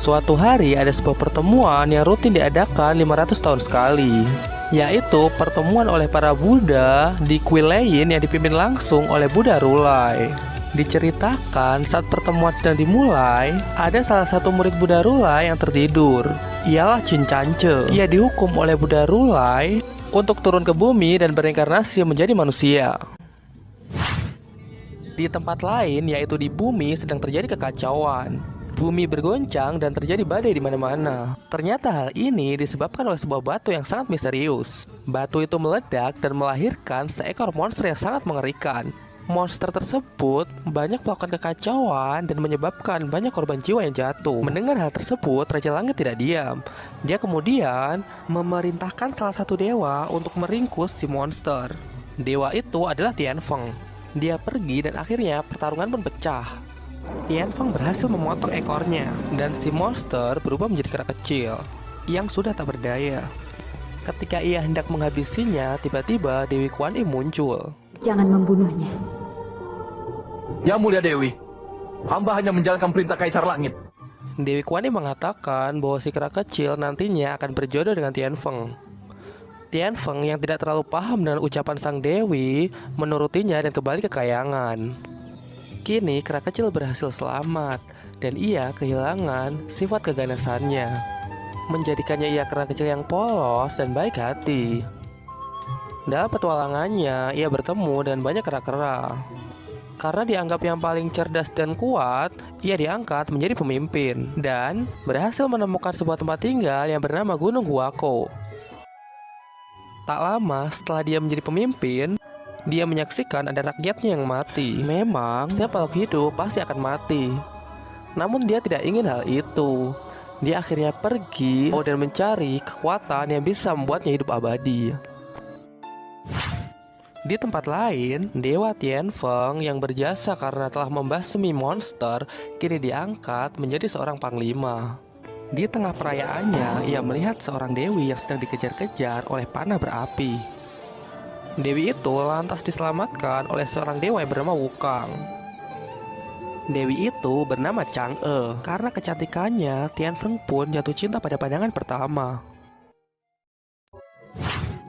Suatu hari ada sebuah pertemuan yang rutin diadakan 500 tahun sekali, yaitu pertemuan oleh para Buddha di kuil lain yang dipimpin langsung oleh Buddha Rulai. Diceritakan saat pertemuan sedang dimulai, ada salah satu murid Buddha Rulai yang tertidur. Ialah Cincance. Ia dihukum oleh Buddha Rulai untuk turun ke bumi dan berinkarnasi menjadi manusia. Di tempat lain, yaitu di bumi, sedang terjadi kekacauan. Bumi bergoncang dan terjadi badai di mana-mana. Ternyata hal ini disebabkan oleh sebuah batu yang sangat misterius. Batu itu meledak dan melahirkan seekor monster yang sangat mengerikan. Monster tersebut banyak melakukan kekacauan dan menyebabkan banyak korban jiwa yang jatuh. Mendengar hal tersebut, Raja Langit tidak diam. Dia kemudian memerintahkan salah satu dewa untuk meringkus si monster. Dewa itu adalah Tianfeng. Dia pergi dan akhirnya pertarungan pun pecah. Tianfeng berhasil memotong ekornya dan si monster berubah menjadi kera kecil yang sudah tak berdaya. Ketika ia hendak menghabisinya, tiba-tiba Dewi Kuan Im muncul. Jangan membunuhnya. Ya mulia Dewi, hamba hanya menjalankan perintah Kaisar Langit. Dewi Kuan Im mengatakan bahwa si kera kecil nantinya akan berjodoh dengan Tianfeng. Tianfeng yang tidak terlalu paham dengan ucapan sang dewi menurutinya dan kembali ke kayangan. Kini kera kecil berhasil selamat dan ia kehilangan sifat keganasannya, menjadikannya ia kera kecil yang polos dan baik hati. Dalam petualangannya, ia bertemu dengan banyak kera-kera. Karena dianggap yang paling cerdas dan kuat, ia diangkat menjadi pemimpin dan berhasil menemukan sebuah tempat tinggal yang bernama Gunung Huako. Tak lama setelah dia menjadi pemimpin, dia menyaksikan ada rakyatnya yang mati. Memang, setiap makhluk hidup pasti akan mati. Namun dia tidak ingin hal itu. Dia akhirnya pergi dan mencari kekuatan yang bisa membuatnya hidup abadi. Di tempat lain, Dewa Tianfeng yang berjasa karena telah membasmi monster kini diangkat menjadi seorang panglima. Di tengah perayaannya, ia melihat seorang dewi yang sedang dikejar-kejar oleh panah berapi. Dewi itu lantas diselamatkan oleh seorang dewa yang bernama Wukang. Dewi itu bernama Chang'e. Karena kecantikannya, Tianfeng pun jatuh cinta pada pandangan pertama.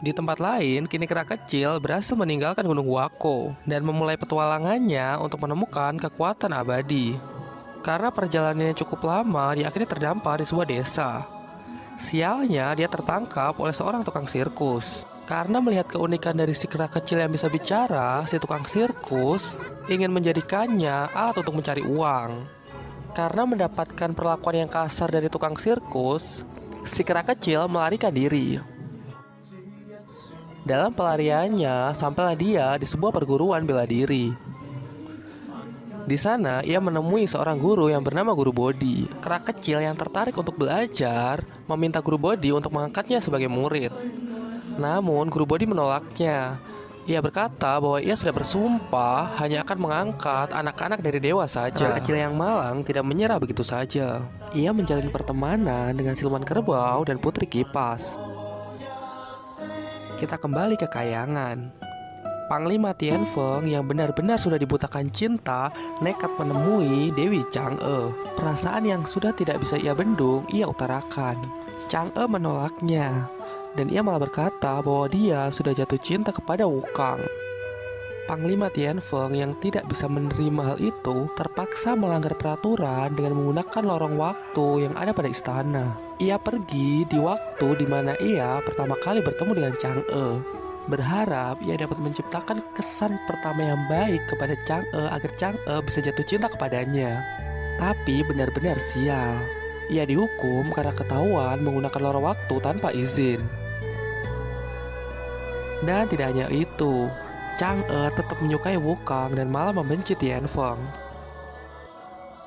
Di tempat lain, kini kera kecil berhasil meninggalkan Gunung Huako dan memulai petualangannya untuk menemukan kekuatan abadi. Karena perjalanannya cukup lama, dia akhirnya terdampar di sebuah desa. Sialnya, dia tertangkap oleh seorang tukang sirkus. Karena melihat keunikan dari si kera kecil yang bisa bicara, si tukang sirkus ingin menjadikannya alat untuk mencari uang. Karena mendapatkan perlakuan yang kasar dari tukang sirkus, si kera kecil melarikan diri. Dalam pelariannya, sampailah dia di sebuah perguruan bela diri. Di sana, ia menemui seorang guru yang bernama Guru Bodhi. Kera kecil yang tertarik untuk belajar meminta Guru Bodhi untuk mengangkatnya sebagai murid. Namun, Guru Bodhi menolaknya. Ia berkata bahwa ia sudah bersumpah hanya akan mengangkat anak-anak dari dewa saja. Kera kecil yang malang tidak menyerah begitu saja. Ia menjalin pertemanan dengan siluman kerbau dan putri kipas. Kita kembali ke kayangan. Panglima Tianfeng yang benar-benar sudah dibutakan cinta nekat menemui Dewi Chang'e. Perasaan yang sudah tidak bisa ia bendung, ia utarakan. Chang'e menolaknya, dan ia malah berkata bahwa dia sudah jatuh cinta kepada Wukang. Panglima Tianfeng yang tidak bisa menerima hal itu terpaksa melanggar peraturan dengan menggunakan lorong waktu yang ada pada istana. Ia pergi di waktu di mana ia pertama kali bertemu dengan Chang'e, berharap ia dapat menciptakan kesan pertama yang baik kepada Chang'e agar Chang'e bisa jatuh cinta kepadanya. Tapi benar-benar sial. Ia dihukum karena ketahuan menggunakan lorong waktu tanpa izin. Dan tidak hanya itu, Chang'e tetap menyukai Wukang dan malah membenci Tianfeng.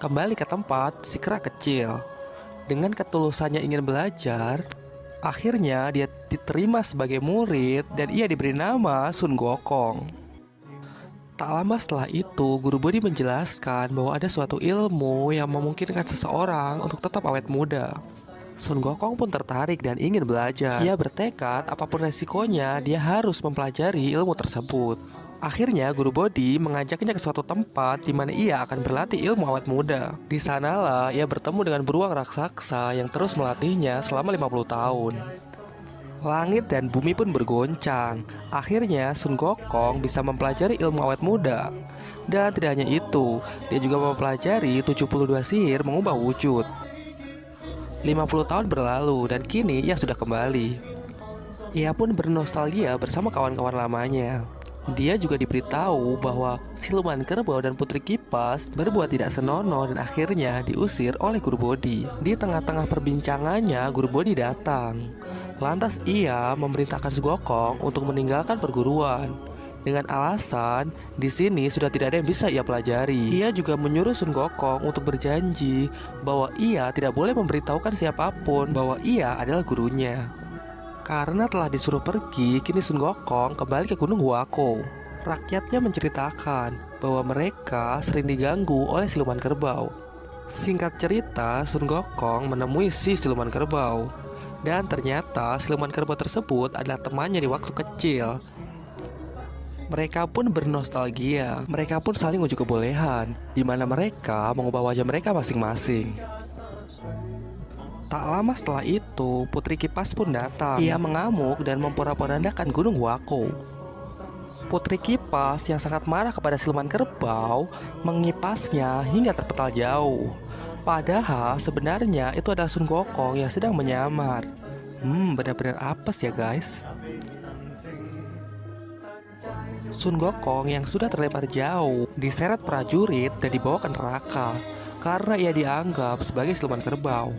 Kembali ke tempat si kera kecil. Dengan ketulusannya ingin belajar, akhirnya dia diterima sebagai murid dan ia diberi nama Sun Gokong. Tak lama setelah itu, Guru Bodhi menjelaskan bahwa ada suatu ilmu yang memungkinkan seseorang untuk tetap awet muda. Sun Gokong pun tertarik dan ingin belajar. Ia bertekad apapun resikonya, dia harus mempelajari ilmu tersebut. Akhirnya Guru Bodhi mengajaknya ke suatu tempat di mana ia akan berlatih ilmu awet muda. Di sanalah ia bertemu dengan beruang raksasa yang terus melatihnya selama 50 tahun. Langit dan bumi pun bergoncang. Akhirnya Sun Gokong bisa mempelajari ilmu awet muda. Dan tidak hanya itu, dia juga mempelajari 72 sihir mengubah wujud. 50 tahun berlalu dan kini ia sudah kembali. Ia pun bernostalgia bersama kawan-kawan lamanya. Dia juga diberitahu bahwa siluman kerbau dan putri kipas berbuat tidak senonoh dan akhirnya diusir oleh Guru Bodhi. Di tengah-tengah perbincangannya, Guru Bodhi datang. Lantas ia memerintahkan Sun Gokong untuk meninggalkan perguruan dengan alasan di sini sudah tidak ada yang bisa ia pelajari. Ia juga menyuruh Sun Gokong untuk berjanji bahwa ia tidak boleh memberitahukan siapapun bahwa ia adalah gurunya. Karena telah disuruh pergi, kini Sun Gokong kembali ke Gunung Huako. Rakyatnya menceritakan bahwa mereka sering diganggu oleh siluman kerbau. Singkat cerita, Sun Gokong menemui si siluman kerbau. Dan ternyata siluman kerbau tersebut adalah temannya di waktu kecil. Mereka pun bernostalgia. Mereka pun saling uji kebolehan, di mana mereka mengubah wajah mereka masing-masing. Tak lama setelah itu, Putri Kipas pun datang. Ia mengamuk dan memporak-porandakan Gunung Huako. Putri Kipas yang sangat marah kepada siluman kerbau mengipasnya hingga terpental jauh. Padahal sebenarnya itu adalah Sun Gokong yang sedang menyamar. Benar-benar apes ya guys. Sun Gokong yang sudah terlempar jauh diseret prajurit dan dibawa ke neraka karena ia dianggap sebagai siluman kerbau.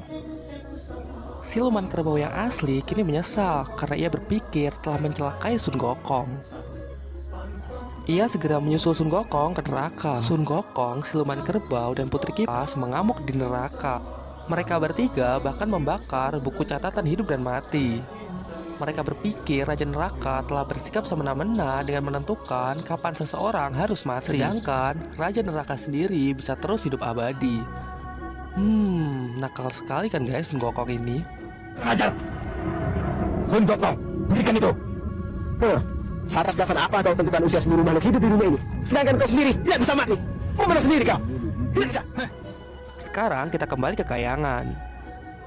Siluman kerbau yang asli kini menyesal karena ia berpikir telah mencelakai Sun Gokong. Ia segera menyusul Sun Gokong ke neraka. Sun Gokong, siluman kerbau, dan Putri Kipas mengamuk di neraka. Mereka bertiga bahkan membakar buku catatan hidup dan mati. Mereka berpikir Raja Neraka telah bersikap semena-mena dengan menentukan kapan seseorang harus mati. Sedangkan Raja Neraka sendiri bisa terus hidup abadi. Nakal sekali kan guys Sun Gokong ini. Ajar Sun Gokong, berikan itu. Atas dasar apa kau tentukan usia seluruh makhluk hidup di dunia ini? Sedangkan kau sendiri tidak bisa mati. Mau menang sendiri kau? Tidak bisa. Sekarang kita kembali ke kayangan.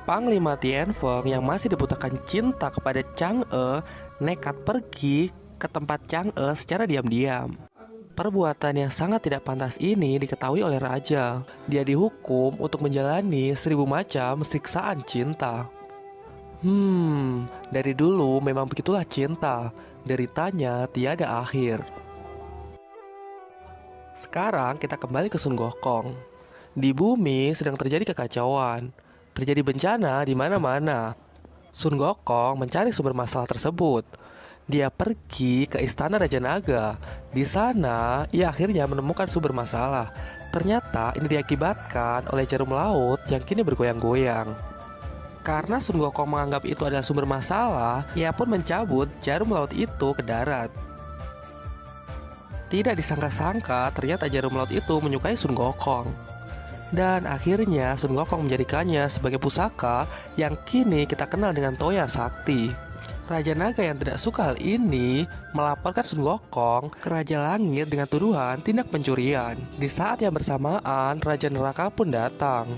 Panglima Tianfeng yang masih dibutakan cinta kepada Chang'e nekat pergi ke tempat Chang'e secara diam-diam. Perbuatan yang sangat tidak pantas ini diketahui oleh raja. Dia dihukum untuk menjalani 1000 macam siksaan cinta. Dari dulu memang begitulah cinta. Deritanya tiada akhir. Sekarang kita kembali ke Sun Gokong. Di bumi sedang terjadi kekacauan. Terjadi bencana di mana-mana. Sun Gokong mencari sumber masalah tersebut. Dia pergi ke istana Raja Naga. Di sana, ia akhirnya menemukan sumber masalah. Ternyata ini diakibatkan oleh jarum laut yang kini bergoyang-goyang. Karena Sun Gokong menganggap itu adalah sumber masalah, ia pun mencabut jarum laut itu ke darat. Tidak disangka-sangka, ternyata jarum laut itu menyukai Sun Gokong. Dan akhirnya Sun Gokong menjadikannya sebagai pusaka yang kini kita kenal dengan Toya Sakti. Raja Naga yang tidak suka hal ini melaporkan Sun Gokong ke Raja Langit dengan tuduhan tindak pencurian. Di saat yang bersamaan, Raja Neraka pun datang.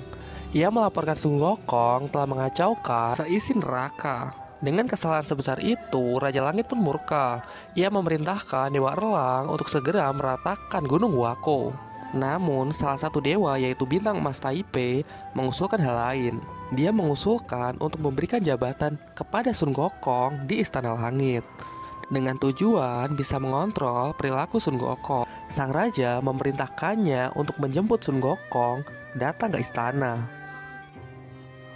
Ia melaporkan Sun Gokong telah mengacaukan seisi neraka. Dengan kesalahan sebesar itu, Raja Langit pun murka. Ia memerintahkan Dewa Erlang untuk segera meratakan Gunung Huako. Namun, salah satu dewa yaitu Bintang Emas Taipei mengusulkan hal lain. Dia mengusulkan untuk memberikan jabatan kepada Sun Gokong di Istana Langit dengan tujuan bisa mengontrol perilaku Sun Gokong. Sang raja memerintahkannya untuk menjemput Sun Gokong datang ke istana.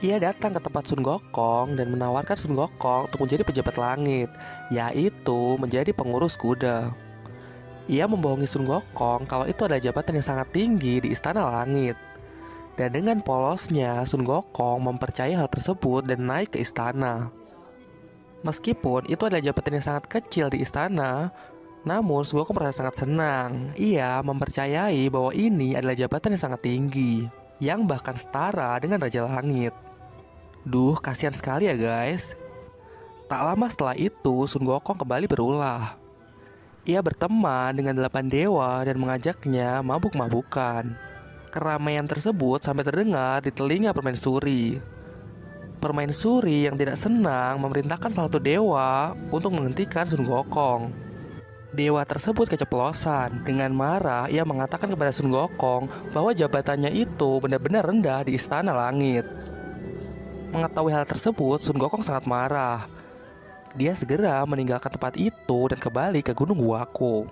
Ia datang ke tempat Sun Gokong dan menawarkan Sun Gokong untuk menjadi pejabat langit, yaitu menjadi pengurus kuda. Ia membohongi Sun Gokong kalau itu adalah jabatan yang sangat tinggi di Istana Langit. Dan dengan polosnya, Sun Gokong mempercayai hal tersebut dan naik ke istana. Meskipun itu adalah jabatan yang sangat kecil di istana, namun Sun Gokong merasa sangat senang. Ia mempercayai bahwa ini adalah jabatan yang sangat tinggi, yang bahkan setara dengan Raja Langit. Duh, kasihan sekali ya guys. Tak lama setelah itu, Sun Gokong kembali berulah. Ia berteman dengan 8 dewa dan mengajaknya mabuk-mabukan. Keramaian tersebut sampai terdengar di telinga permaisuri. Permaisuri yang tidak senang memerintahkan salah satu dewa untuk menghentikan Sun Gokong. Dewa tersebut keceplosan. Dengan marah, ia mengatakan kepada Sun Gokong bahwa jabatannya itu benar-benar rendah di istana langit. Mengetahui hal tersebut, Sun Gokong sangat marah. Dia segera meninggalkan tempat itu dan kembali ke Gunung Wako.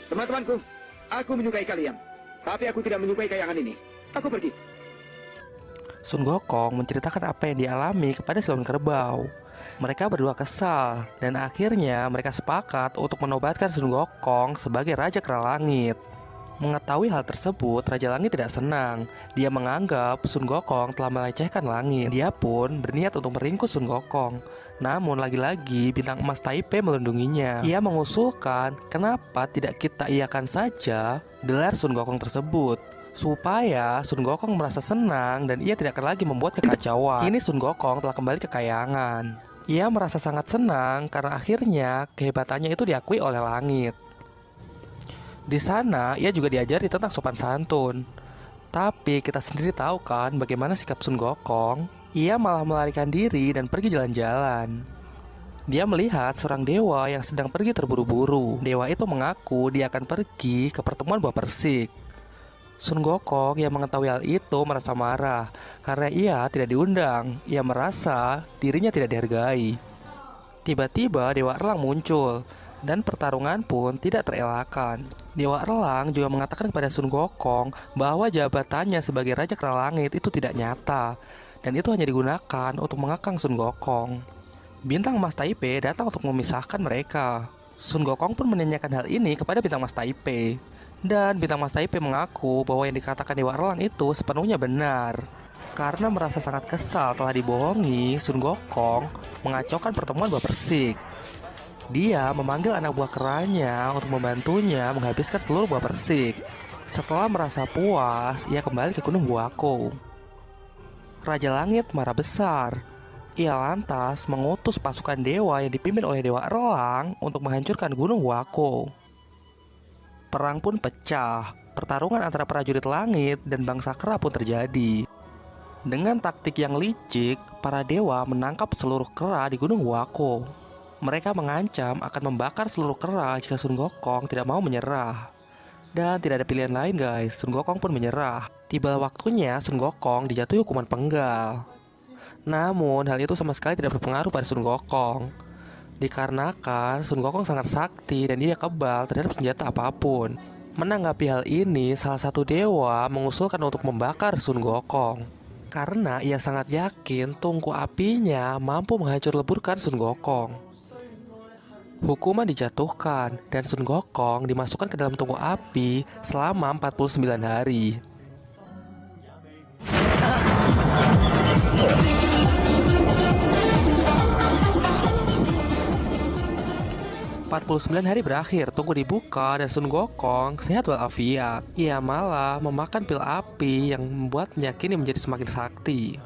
Teman-temanku, aku menyukai kalian. Tapi aku tidak menyukai kayangan ini. Aku pergi. Sun Gokong menceritakan apa yang dialami kepada Siluman Kerbau. Mereka berdua kesal, dan akhirnya mereka sepakat untuk menobatkan Sun Gokong sebagai Raja Kera Langit. Mengetahui hal tersebut, Raja Langit tidak senang. Dia menganggap Sun Gokong telah melecehkan langit. Dia pun berniat untuk meringkus Sun Gokong. Namun lagi-lagi bintang emas Taipei melindunginya. Ia mengusulkan kenapa tidak kita iakan saja gelar Sun Gokong tersebut, supaya Sun Gokong merasa senang dan ia tidak akan lagi membuat kekacauan. Kini Sun Gokong telah kembali ke kayangan. Ia merasa sangat senang karena akhirnya kehebatannya itu diakui oleh langit. Di sana ia juga diajari tentang sopan santun. Tapi kita sendiri tahu kan bagaimana sikap Sun Gokong. Ia malah melarikan diri dan pergi jalan-jalan. Dia melihat seorang dewa yang sedang pergi terburu-buru. Dewa itu mengaku dia akan pergi ke pertemuan buah persik. Sun Gokong yang mengetahui hal itu merasa marah karena ia tidak diundang. Ia merasa dirinya tidak dihargai. Tiba-tiba Dewa Erlang muncul dan pertarungan pun tidak terelakkan. Dewa Erlang juga mengatakan kepada Sun Gokong bahwa jabatannya sebagai Raja Kera Langit itu tidak nyata, dan itu hanya digunakan untuk mengekang Sun Gokong. Bintang Emas Taipei datang untuk memisahkan mereka. Sun Gokong pun menanyakan hal ini kepada Bintang Emas Taipei, dan Bintang Emas Taipei mengaku bahwa yang dikatakan Dewa Erlang itu sepenuhnya benar. Karena merasa sangat kesal telah dibohongi, Sun Gokong mengacaukan pertemuan buah persik. Dia memanggil anak buah keranya untuk membantunya menghabiskan seluruh buah persik. Setelah merasa puas, ia kembali ke Gunung Wako. Raja Langit marah besar. Ia lantas mengutus pasukan dewa yang dipimpin oleh Dewa Erlang untuk menghancurkan Gunung Wako. Perang pun pecah. Pertarungan antara prajurit langit dan bangsa kera pun terjadi. Dengan taktik yang licik, para dewa menangkap seluruh kera di Gunung Wako. Mereka mengancam akan membakar seluruh kera jika Sun Gokong tidak mau menyerah. Dan tidak ada pilihan lain guys, Sun Gokong pun menyerah. Tiba waktunya Sun Gokong dijatuhi hukuman penggal. Namun hal itu sama sekali tidak berpengaruh pada Sun Gokong. Dikarenakan Sun Gokong sangat sakti dan dia kebal terhadap senjata apapun. Menanggapi hal ini, salah satu dewa mengusulkan untuk membakar Sun Gokong. Karena ia sangat yakin tungku apinya mampu menghancur leburkan Sun Gokong. Hukuman dijatuhkan dan Sun Gokong dimasukkan ke dalam tungku api selama 49 hari. ...49 hari berakhir, tungku dibuka dan Sun Gokong sehat walafiat. Ia malah memakan pil api yang membuatnya kini menjadi semakin sakti.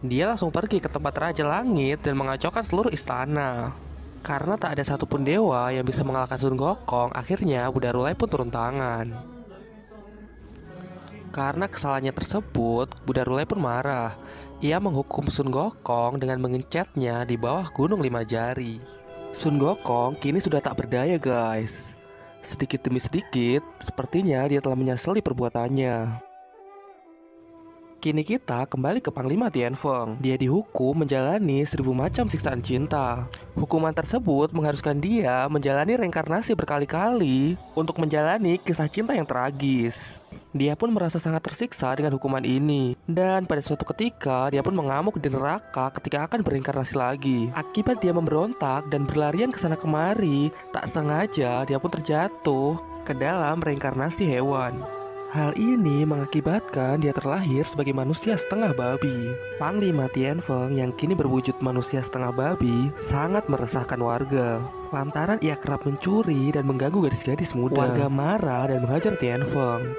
Dia langsung pergi ke tempat Raja Langit dan mengacaukan seluruh istana. Karena tak ada satupun dewa yang bisa mengalahkan Sun Gokong, akhirnya Buddha Rulai pun turun tangan. Karena kesalahannya tersebut, Buddha Rulai pun marah. Ia menghukum Sun Gokong dengan mengencetnya di bawah Gunung Lima Jari. Sun Gokong kini sudah tak berdaya guys. Sedikit demi sedikit, sepertinya dia telah menyesali perbuatannya. Kini kita kembali ke Panglima Tianfeng. Dia dihukum menjalani 1000 macam siksaan cinta. Hukuman tersebut mengharuskan dia menjalani reinkarnasi berkali-kali untuk menjalani kisah cinta yang tragis. Dia pun merasa sangat tersiksa dengan hukuman ini. Dan pada suatu ketika, dia pun mengamuk di neraka ketika akan bereinkarnasi lagi. Akibat dia memberontak dan berlarian ke sana kemari, tak sengaja dia pun terjatuh ke dalam reinkarnasi hewan. Hal ini mengakibatkan dia terlahir sebagai manusia setengah babi. Panglima Tianfeng yang kini berwujud manusia setengah babi sangat meresahkan warga. Lantaran ia kerap mencuri dan mengganggu gadis-gadis muda. Warga marah dan menghajar Tianfeng.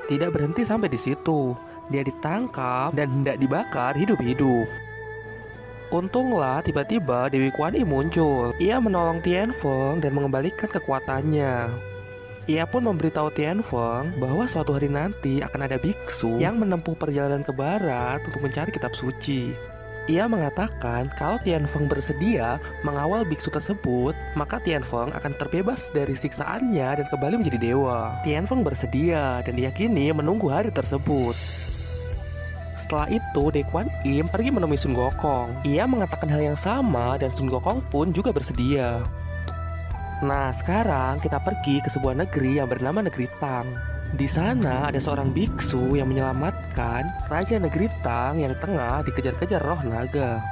Tidak berhenti sampai di situ. Dia ditangkap dan hendak dibakar hidup-hidup. Untunglah tiba-tiba Dewi Kuan Im muncul. Ia menolong Tianfeng dan mengembalikan kekuatannya. Ia pun memberitahu Tianfeng bahwa suatu hari nanti akan ada biksu yang menempuh perjalanan ke barat untuk mencari kitab suci. Ia mengatakan kalau Tianfeng bersedia mengawal biksu tersebut, maka Tianfeng akan terbebas dari siksaannya dan kembali menjadi dewa. Tianfeng bersedia dan diyakini menunggu hari tersebut. Setelah itu, Dewi Kuan Im pergi menemui Sun Gokong. Ia mengatakan hal yang sama dan Sun Gokong pun juga bersedia. Nah, sekarang kita pergi ke sebuah negeri yang bernama Negeri Tang. Di sana ada seorang biksu yang menyelamatkan Raja Negeri Tang yang tengah dikejar-kejar roh naga.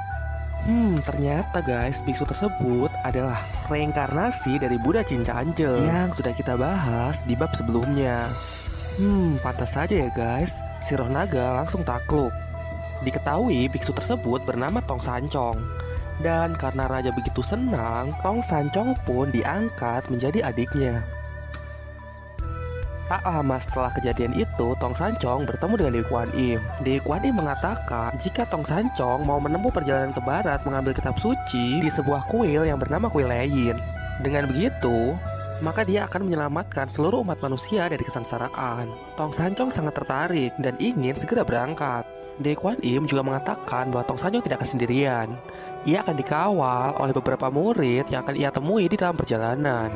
Ternyata guys, biksu tersebut adalah reinkarnasi dari Buddha Cincanjel yang sudah kita bahas di bab sebelumnya. Pantas saja ya guys, si roh naga langsung takluk. Diketahui biksu tersebut bernama Tong Sancong. Dan karena raja begitu senang, Tong Sancong pun diangkat menjadi adiknya. Tak lama setelah kejadian itu, Tong Sancong bertemu dengan Dewi Kuan Im. Dewi Kuan Im mengatakan jika Tong Sancong mau menempuh perjalanan ke barat mengambil kitab suci di sebuah kuil yang bernama Kuil Leyin. Dengan begitu, maka dia akan menyelamatkan seluruh umat manusia dari kesengsaraan. Tong Sancong sangat tertarik dan ingin segera berangkat. Dewi Kuan Im juga mengatakan bahwa Tong Sancong tidak akan sendirian. Ia akan dikawal oleh beberapa murid yang akan ia temui di dalam perjalanan.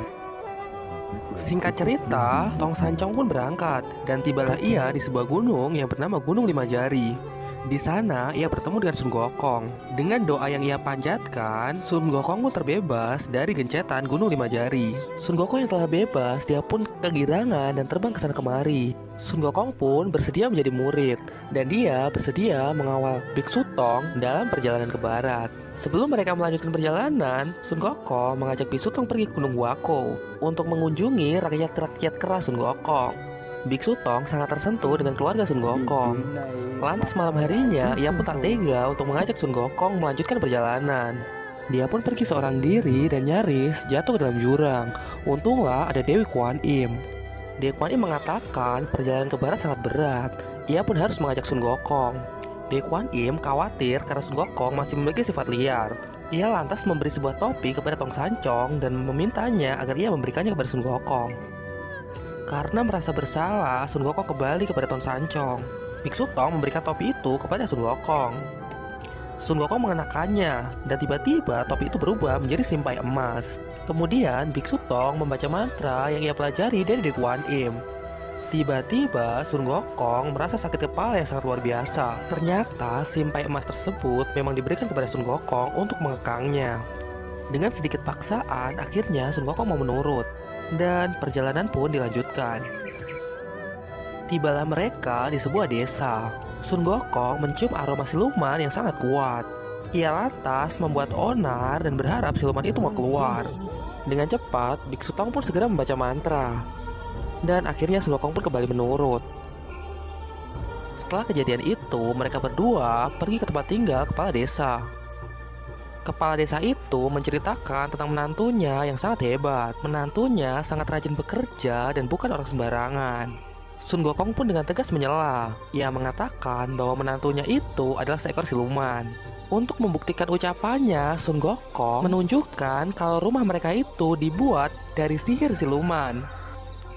Singkat cerita, Tong Sancong pun berangkat dan tibalah ia di sebuah gunung yang bernama Gunung Lima Jari. Di sana ia bertemu dengan Sun Gokong. Dengan doa yang ia panjatkan, Sun Gokong pun terbebas dari gencetan Gunung Lima Jari. Sun Gokong yang telah bebas, dia pun kegirangan dan terbang ke sana kemari. Sun Gokong pun bersedia menjadi murid dan dia bersedia mengawal Biksu Tong dalam perjalanan ke barat. Sebelum mereka melanjutkan perjalanan, Sun Gokong mengajak Biksu Tong pergi ke Gunung Wako untuk mengunjungi rakyat-rakyat keras Sun Gokong. Biksu Tong sangat tersentuh dengan keluarga Sun Gokong. Lantas malam harinya, ia pun tak tega untuk mengajak Sun Gokong melanjutkan perjalanan. Dia pun pergi seorang diri dan nyaris jatuh ke dalam jurang. Untunglah ada Dewi Kuan Im. Dewi Kuan Im mengatakan perjalanan ke barat sangat berat. Ia pun harus mengajak Sun Gokong. Dewi Kuan Im khawatir karena Sun Gokong masih memiliki sifat liar. Ia lantas memberi sebuah topi kepada Tong Sancong dan memintanya agar ia memberikannya kepada Sun Gokong. Karena merasa bersalah, Sun Gokong kembali kepada Tong Sancong. Biksu Tong memberikan topi itu kepada Sun Gokong. Sun Gokong mengenakannya, dan tiba-tiba topi itu berubah menjadi simpai emas. Kemudian Biksu Tong membaca mantra yang ia pelajari dari Dewi Kuan Im. Tiba-tiba Sun Gokong merasa sakit kepala yang sangat luar biasa. Ternyata simpai emas tersebut memang diberikan kepada Sun Gokong untuk mengekangnya. Dengan sedikit paksaan, akhirnya Sun Gokong mau menurut. Dan perjalanan pun dilanjutkan. Tibalah mereka di sebuah desa. Sun Gokong mencium aroma siluman yang sangat kuat. Ia lantas membuat onar dan berharap siluman itu mau keluar. Dengan cepat, Biksu Tong pun segera membaca mantra. Dan akhirnya Sun Gokong pun kembali menurut. Setelah kejadian itu, mereka berdua pergi ke tempat tinggal kepala desa. Kepala desa itu menceritakan tentang menantunya yang sangat hebat. Menantunya sangat rajin bekerja dan bukan orang sembarangan. Sun Gokong pun dengan tegas menyela. Ia mengatakan bahwa menantunya itu adalah seekor siluman. Untuk membuktikan ucapannya, Sun Gokong menunjukkan kalau rumah mereka itu dibuat dari sihir siluman.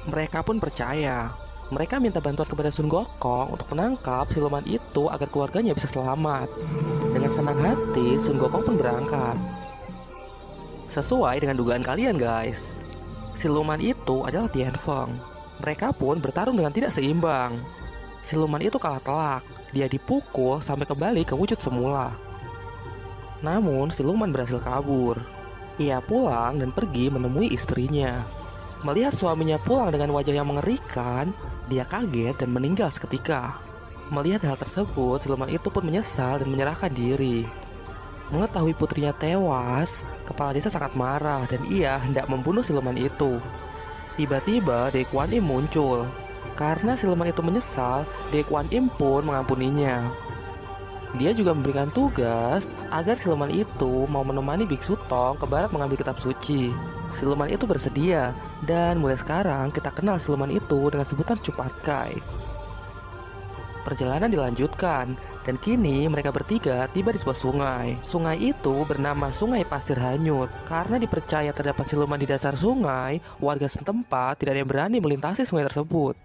Mereka pun percaya. Mereka minta bantuan kepada Sun Gokong untuk menangkap siluman itu agar keluarganya bisa selamat. Dengan senang hati, Sun Gokong pun berangkat. Sesuai dengan dugaan kalian guys, siluman itu adalah Tianfeng. Mereka pun bertarung dengan tidak seimbang. Siluman itu kalah telak. Dia dipukul sampai kembali ke wujud semula. Namun siluman berhasil kabur. Ia pulang dan pergi menemui istrinya. Melihat suaminya pulang dengan wajah yang mengerikan, dia kaget dan meninggal seketika. Melihat hal tersebut, siluman itu pun menyesal dan menyerahkan diri. Mengetahui putrinya tewas, kepala desa sangat marah dan ia hendak membunuh siluman itu. Tiba-tiba Dewi Kuan Im muncul. Karena siluman itu menyesal, Dewi Kuan Im pun mengampuninya. Dia juga memberikan tugas agar siluman itu mau menemani Biksu Tong ke barat mengambil kitab suci. Siluman itu bersedia, dan mulai sekarang kita kenal siluman itu dengan sebutan Cupatkai. Perjalanan dilanjutkan, Dan kini mereka bertiga tiba di sebuah sungai. Sungai itu bernama Sungai Pasir Hanyut. Karena dipercaya terdapat siluman di dasar sungai, warga setempat tidak ada yang berani melintasi sungai tersebut.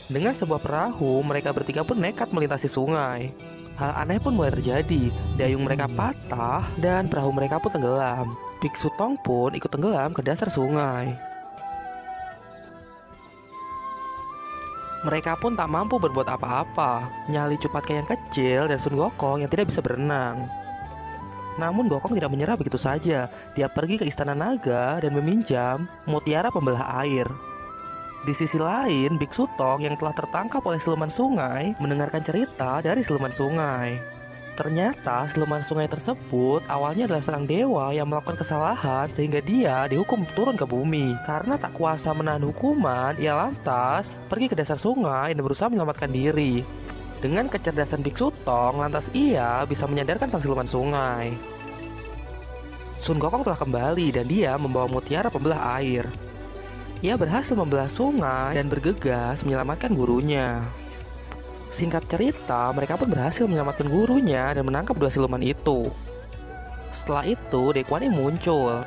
Dengan sebuah perahu, mereka bertiga pun nekat melintasi sungai. Hal aneh pun mulai terjadi. Dayung mereka patah dan perahu mereka pun tenggelam. Biksu Tong pun ikut tenggelam ke dasar sungai. Mereka pun tak mampu berbuat apa-apa. Nyali Cupatka yang kecil dan Sun Gokong yang tidak bisa berenang. Namun Gokong tidak menyerah begitu saja. Dia pergi ke Istana Naga dan meminjam mutiara pembelah air. Di sisi lain, Biksu Tong yang telah tertangkap oleh siluman sungai mendengarkan cerita dari siluman sungai. Ternyata siluman sungai tersebut awalnya adalah seorang dewa yang melakukan kesalahan sehingga dia dihukum turun ke bumi. Karena tak kuasa menahan hukuman, ia lantas pergi ke dasar sungai dan berusaha menyelamatkan diri. Dengan kecerdasan Biksu Tong, lantas ia bisa menyadarkan sang siluman sungai. Sun Gokong telah kembali dan dia membawa mutiara pembelah air. Ia berhasil membelah sungai dan bergegas menyelamatkan gurunya. Singkat cerita, mereka pun berhasil menyelamatkan gurunya dan menangkap dua siluman itu. Setelah itu, Dekwani muncul.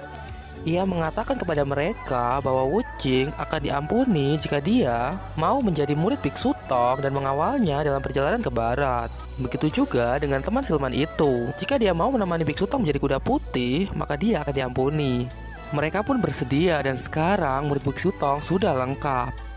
Ia mengatakan kepada mereka bahwa Wuching akan diampuni jika dia mau menjadi murid Biksu Tong dan mengawalnya dalam perjalanan ke barat. Begitu juga dengan teman siluman itu. Jika dia mau menemani Biksu Tong menjadi kuda putih, maka dia akan diampuni. Mereka pun bersedia dan sekarang murid Biksu Tong sudah lengkap.